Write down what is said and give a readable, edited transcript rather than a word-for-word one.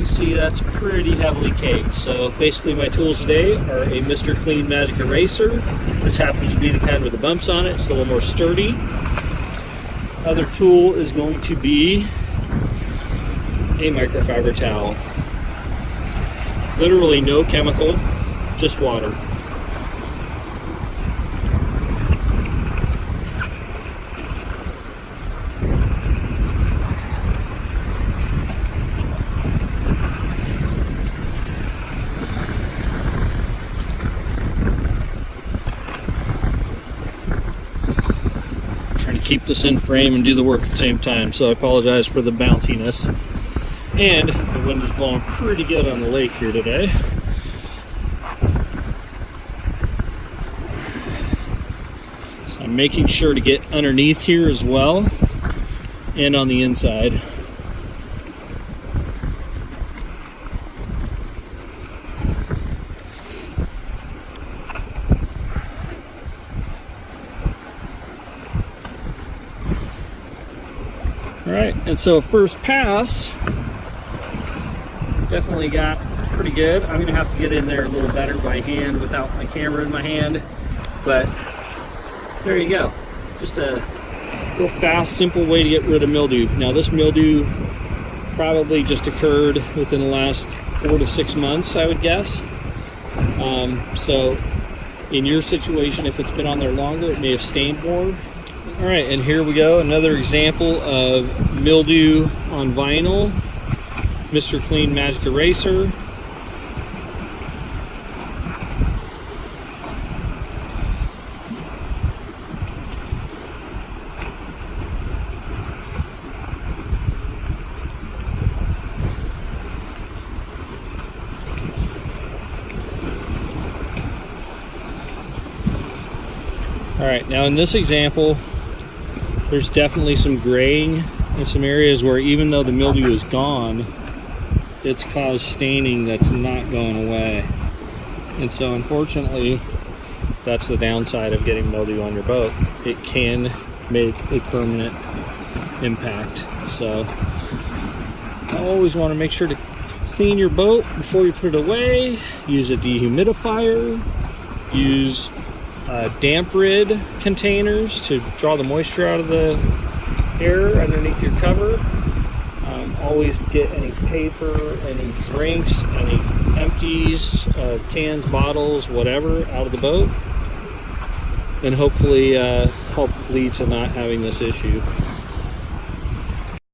can see that's pretty heavily caked. So basically my tools today are a Mr. Clean Magic Eraser. This happens to be the kind with the bumps on it. It's a little more sturdy. Other tool is going to be a microfiber towel. Literally no chemical, just water. Keep this in frame and do the work at the same time, so I apologize for the bounciness. And the wind is blowing pretty good on the lake here today. So I'm making sure to get underneath here as well and on the inside. Alright, and so first pass definitely got pretty good. I'm going to have to get in there a little better by hand without my camera in my hand, but there you go. Just a real fast, simple way to get rid of mildew. Now this mildew probably just occurred within the last 4 to 6 months, I would guess. So in your situation, if it's been on there longer, it may have stained more. All right, and here we go, another example of mildew on vinyl. Mr. Clean Magic Eraser. All right, now in this example, there's definitely some graying in some areas where even though the mildew is gone, it's caused staining that's not going away. And so unfortunately, that's the downside of getting mildew on your boat. It can make a permanent impact. So I always want to make sure to clean your boat before you put it away. Use a dehumidifier. Use damp rid containers to draw the moisture out of the air underneath your cover. Always get any paper, any drinks, any empties, cans, bottles, whatever, out of the boat, and hopefully help lead to not having this issue.